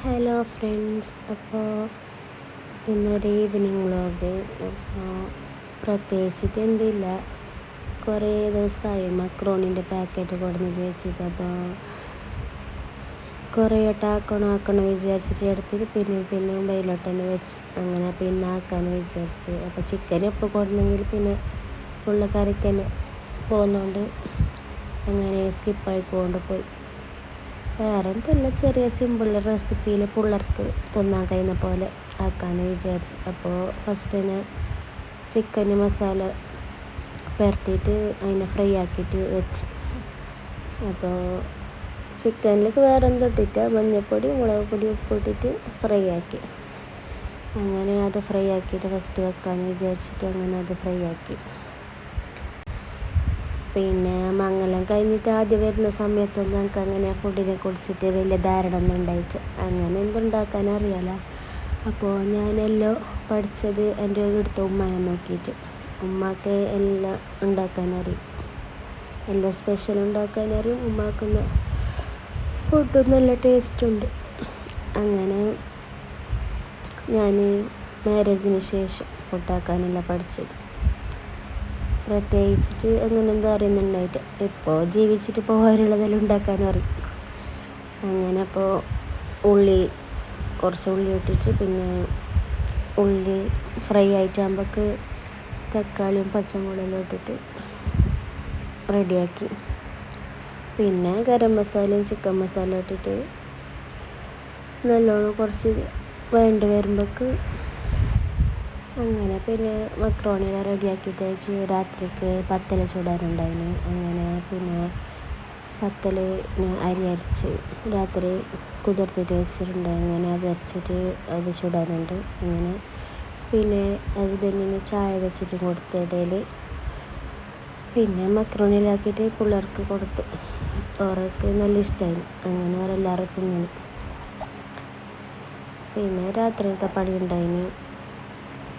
Hello friends, അപ്പോൾ ഇന്നൊരു evening vlog. അപ്പോൾ പ്രത്യേകിച്ചിട്ട് എന്തില്ല, കുറേ ദിവസമായി മക്രോണിൻ്റെ പാക്കറ്റ് കൊടുന്നിട്ട് വെച്ചിട്ട്. അപ്പോൾ കുറേ വട്ടം ആക്കണം വിചാരിച്ചിട്ട് എടുത്തിട്ട് പിന്നെ മൊബൈലോട്ട് തന്നെ വെച്ച് അങ്ങനെ പിന്നെ ആക്കാമെന്ന് വിചാരിച്ച്. അപ്പോൾ ചിക്കൻ എപ്പോൾ കൊടുന്നെങ്കിൽ പിന്നെ ഫുള്ള് കറിക്ക് തന്നെ പോകുന്നതുകൊണ്ട് അങ്ങനെ സ്കിപ്പായി പോയി. വേറെ എന്തെല്ല, ചെറിയ സിമ്പിൾ റെസിപ്പിയിൽ പിള്ളേർക്ക് തിന്നാൻ കഴിയുന്ന പോലെ ആക്കാമെന്ന് വിചാരിച്ചു. അപ്പോൾ ഫസ്റ്റ് തന്നെ ചിക്കൻ മസാല പുരട്ടിയിട്ട് അതിനെ ഫ്രൈ ആക്കിയിട്ട് വെച്ച്. അപ്പോൾ ചിക്കനിലേക്ക് വേറെ എന്തിട്ടിട്ട് മഞ്ഞൾപ്പൊടി, മുളക് പൊടി, ഉപ്പിട്ടിട്ട് ഫ്രൈ ആക്കി. അങ്ങനെ അത് ഫ്രൈ ആക്കിയിട്ട് ഫസ്റ്റ് വെക്കാമെന്ന് വിചാരിച്ചിട്ട് അങ്ങനെ അത് ഫ്രൈ ആക്കി. പിന്നെ മംഗലം കഴിഞ്ഞിട്ട് ആദ്യം വരുന്ന സമയത്തൊന്നും ഞങ്ങൾക്ക് അങ്ങനെ ഫുഡിനെ കുറിച്ചിട്ട് വലിയ ധാരണ ഒന്നും ഉണ്ടായിട്ട് അങ്ങനെ എന്തുണ്ടാക്കാൻ അറിയാലോ. അപ്പോൾ ഞാനെല്ലാം പഠിച്ചത് എൻ്റെ ഇവിടുത്തെ ഉമ്മാനെ നോക്കിയിട്ട്. ഉമ്മാക്ക് എല്ലാം ഉണ്ടാക്കാൻ അറിയും, എല്ലാം സ്പെഷ്യൽ ഉണ്ടാക്കാൻ അറിയും. ഉമ്മാക്കുന്ന ഫുഡും നല്ല ടേസ്റ്റുണ്ട്. അങ്ങനെ ഞാൻ മാരേജിന് ശേഷം ഫുഡാക്കാനെല്ലാം പഠിച്ചത്. പ്രത്യേകിച്ചിട്ട് അങ്ങനെ എന്തോ അറിയുന്നുണ്ടായിട്ട് ഇപ്പോൾ ജീവിച്ചിട്ട് പോകാനുള്ളതെല്ലാം ഉണ്ടാക്കാൻ അറിയും. അങ്ങനെ അപ്പോൾ കുറച്ച് ഉള്ളി ഇട്ടിട്ട് പിന്നെ ഉള്ളി ഫ്രൈ ആയിട്ടാകുമ്പോൾക്ക് തക്കാളിയും പച്ചമുളകും ഇട്ടിട്ട് റെഡിയാക്കി. പിന്നെ ഗരം മസാലയും ചിക്കൻ മസാല ഇട്ടിട്ട് നല്ലോണം കുറച്ച് വരുമ്പോൾക്ക് അങ്ങനെ പിന്നെ മക്രോണിയെല്ലാം റെഡിയാക്കിയിട്ട് വെച്ച്. രാത്രിക്ക് പത്തൽ ചൂടാനുണ്ടായിരുന്നു. അങ്ങനെ പിന്നെ പത്തലിന് അരി അരച്ച് രാത്രി കുതിർത്തിട്ട് വെച്ചിട്ടുണ്ട്. അങ്ങനെ അത് അരച്ചിട്ട് അത് ചൂടാനുണ്ട്. അങ്ങനെ പിന്നെ ഹസ്ബൻഡിന് ചായ വെച്ചിട്ട് കൊടുത്ത ഇടയിൽ പിന്നെ മക്രോണിയിലാക്കിയിട്ട് പിള്ളേർക്ക് കൊടുത്തു. അവർക്ക് നല്ല ഇഷ്ടമായി. അങ്ങനെ അവരെല്ലാവരും തിന്നു. പിന്നെ രാത്രിയിലത്തെ പണി ഉണ്ടായിന്,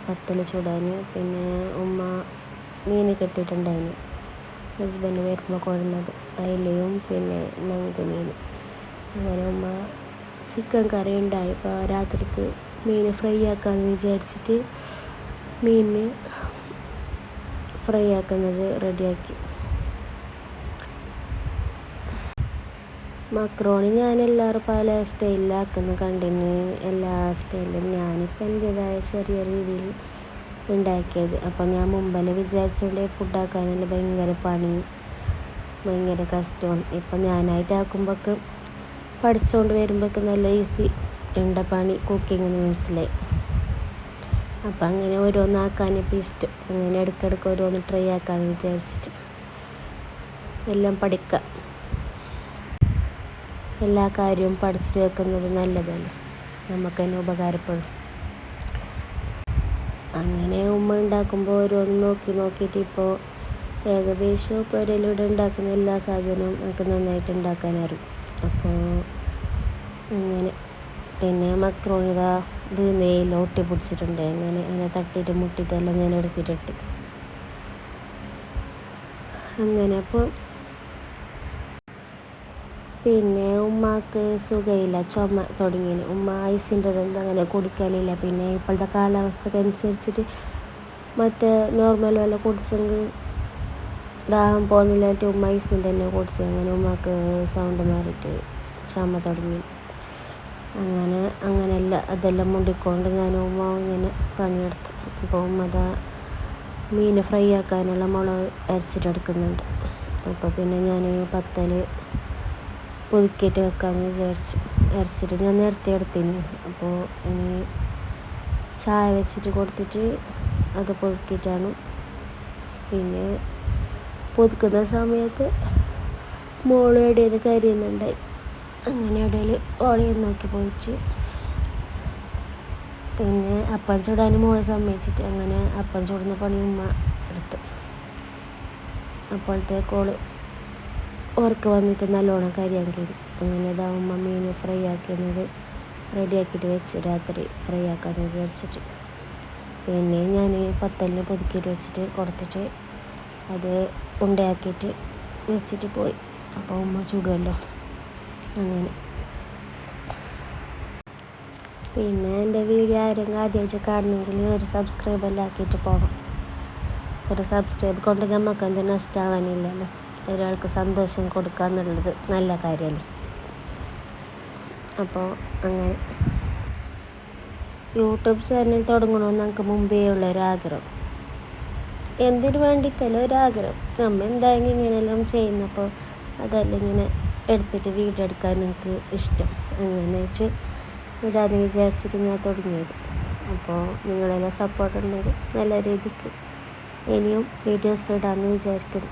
പത്തൽ ചൂടാൻ. പിന്നെ ഉമ്മ മീൻ കെട്ടിയിട്ടുണ്ടായിന്, ഹസ്ബൻഡ് വരുമ്പോൾ കൊഴുന്നത് അയിലയും പിന്നെ നങ്ക് മീൻ. അങ്ങനെ ഉമ്മ ചിക്കൻ കറി ഉണ്ടായി. ഇപ്പോൾ രാത്രിക്ക് മീൻ ഫ്രൈ ആക്കാമെന്ന് വിചാരിച്ചിട്ട് മീൻ ഫ്രൈ ആക്കുന്നത് റെഡിയാക്കി. മക്രോണി ഞാൻ എല്ലാവരും പല സ്റ്റൈലിലാക്കുന്ന കണ്ടിന്, എല്ലാ സ്റ്റൈലിലും. ഞാനിപ്പോൾ എൻ്റേതായ ചെറിയ രീതിയിൽ ഉണ്ടാക്കിയത്. അപ്പോൾ ഞാൻ മുമ്പെല്ലാം വിചാരിച്ചുകൊണ്ട് ഫുഡാക്കാനെല്ലാം ഭയങ്കര പണി, ഭയങ്കര കഷ്ടമാണ്. ഇപ്പം ഞാനായിട്ട് ആക്കുമ്പോഴേക്ക് പഠിച്ചുകൊണ്ട് വരുമ്പോഴേക്ക് നല്ല ഈസി ഉണ്ട് പണി, കുക്കിംഗ് എന്ന് മനസ്സിലായി. അപ്പം അങ്ങനെ ഓരോന്നാക്കാനിപ്പോൾ ഇഷ്ടം. അങ്ങനെ ഇടയ്ക്കിടയ്ക്ക് ഓരോന്ന് ട്രൈ ആക്കാമെന്ന് വിചാരിച്ചിട്ട് എല്ലാം പഠിക്കാം. എല്ലാ കാര്യവും പഠിച്ചിട്ട് വെക്കുന്നത് നല്ലതല്ലേ, നമുക്ക് തന്നെ ഉപകാരപ്പെടും. അങ്ങനെ ഉമ്മ ഉണ്ടാക്കുമ്പോൾ ഓരോന്ന് നോക്കിയിട്ട് ഇപ്പോൾ ഏകദേശം പുരയിലൂടെ ഉണ്ടാക്കുന്ന എല്ലാ സാധനവും നമുക്ക് നന്നായിട്ട് ഉണ്ടാക്കാൻ അറിയും. അപ്പോൾ അങ്ങനെ പിന്നെ മക്രോണി ഇത് നെയ്യിൽ ഒട്ടി പിടിച്ചിട്ടുണ്ട്. അങ്ങനെ തട്ടിയിട്ട് മുട്ടിയിട്ടെല്ലാം ഞാൻ എടുത്തിട്ടിട്ട് അങ്ങനെ. അപ്പോൾ പിന്നെ ഉമ്മാക്ക് സുഖമില്ല, ചുമ തുടങ്ങിന്. ഉമ്മ ഐസിൻ്റെതൊന്നും അങ്ങനെ കുടിക്കലില്ല. പിന്നെ ഇപ്പോഴത്തെ കാലാവസ്ഥക്ക് അനുസരിച്ചിട്ട് മറ്റേ നോർമൽ വെള്ളം കുടിച്ചെങ്കിൽ ദാഹം പോകുന്നില്ലായിട്ട് ഉമ്മ ഐസിൻ്റെ തന്നെ കുടിച്ച്. അങ്ങനെ ഉമ്മക്ക് സൗണ്ട് മാറിയിട്ട് ചുമ തുടങ്ങി. അങ്ങനെയല്ല അതെല്ലാം മുണ്ടിക്കൊണ്ട് ഞാൻ ഉമ്മ ഇങ്ങനെ പണിയെടുത്തു. അപ്പോൾ ഉമ്മ മീൻ ഫ്രൈ ആക്കാനുള്ള മുളക് അരച്ചിട്ടെടുക്കുന്നുണ്ട്. അപ്പോൾ പിന്നെ ഞാൻ പത്തൽ പുതുക്കിയിട്ട് വെക്കാമെന്ന് വിചാരിച്ച് അരച്ചിട്ട് ഞാൻ നേരത്തെ എടുത്തിന്. അപ്പോൾ ഇനി ചായ വെച്ചിട്ട് കൊടുത്തിട്ട് അത് പുതുക്കിയിട്ടാണ്. പിന്നെ പുതുക്കുന്ന സമയത്ത് മോള് ഇടയിൽ കരിയുന്നുണ്ടായി. അങ്ങനെ ഇടയിൽ ഓളയും നോക്കി പോയിച്ച്. പിന്നെ അപ്പം ചൂടാൻ മോളെ സമ്മതിച്ചിട്ട് അങ്ങനെ അപ്പം ചൂടുന്ന പണി ഉമ്മ എടുത്ത്. അപ്പോഴത്തേക്കോള് ഓർക്ക് വന്നിട്ട് നല്ലോണം കരിയാക്കിയത്. അങ്ങനെ ഉമ്മ മീൻ ഫ്രൈ ആക്കുന്നത് റെഡിയാക്കിയിട്ട് വെച്ച് രാത്രി ഫ്രൈ ആക്കാമെന്ന് വിചാരിച്ചിട്ട്. പിന്നെ ഞാൻ പത്തലിന് പുതുക്കിയിട്ട് വെച്ചിട്ട് കൊടുത്തിട്ട് അത് ഉണ്ടയാക്കിയിട്ട് വെച്ചിട്ട് പോയി. അപ്പോൾ ഉമ്മ ചൂടുമല്ലോ. അങ്ങനെ പിന്നെ എൻ്റെ വീഡിയോ ആരെങ്കിലും ആദ്യമായിട്ട് കാണണമെങ്കിൽ ഒരു സബ്സ്ക്രൈബെല്ലാം ആക്കിയിട്ട് പോകണം. ഒരു സബ്സ്ക്രൈബ് കൊണ്ട് നമുക്ക് എന്ത് നഷ്ടമാവാനില്ലല്ലോ. ഒരാൾക്ക് സന്തോഷം കൊടുക്കുക എന്നുള്ളത് നല്ല കാര്യമല്ലേ. അപ്പോൾ അങ്ങനെ യൂട്യൂബ് ചാനൽ തുടങ്ങണമെന്ന് നമുക്ക് മുമ്പേ ഉള്ളൊരാഗ്രഹം. എന്തിനു വേണ്ടിയിട്ടല്ല ഒരാഗ്രഹം. നമ്മൾ എന്തായാലും ഇങ്ങനെയെല്ലാം ചെയ്യുന്നപ്പോൾ അതെല്ലാം ഇങ്ങനെ എടുത്തിട്ട് വീഡിയോ എടുക്കാൻ എനിക്ക് ഇഷ്ടം. അങ്ങനെ വെച്ച് ഇടാന്ന് വിചാരിച്ചിട്ട് ഞാൻ തുടങ്ങിയത്. അപ്പോൾ നിങ്ങളെല്ലാം സപ്പോർട്ട് ഉണ്ടെങ്കിൽ നല്ല രീതിക്ക് ഇനിയും വീഡിയോസ് ഇടാമെന്ന് വിചാരിക്കുന്നു.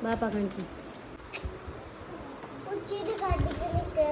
ബാപ്പ കണ്ടി ഉച്ചയ്ക്ക് കണ്ടിട്ട്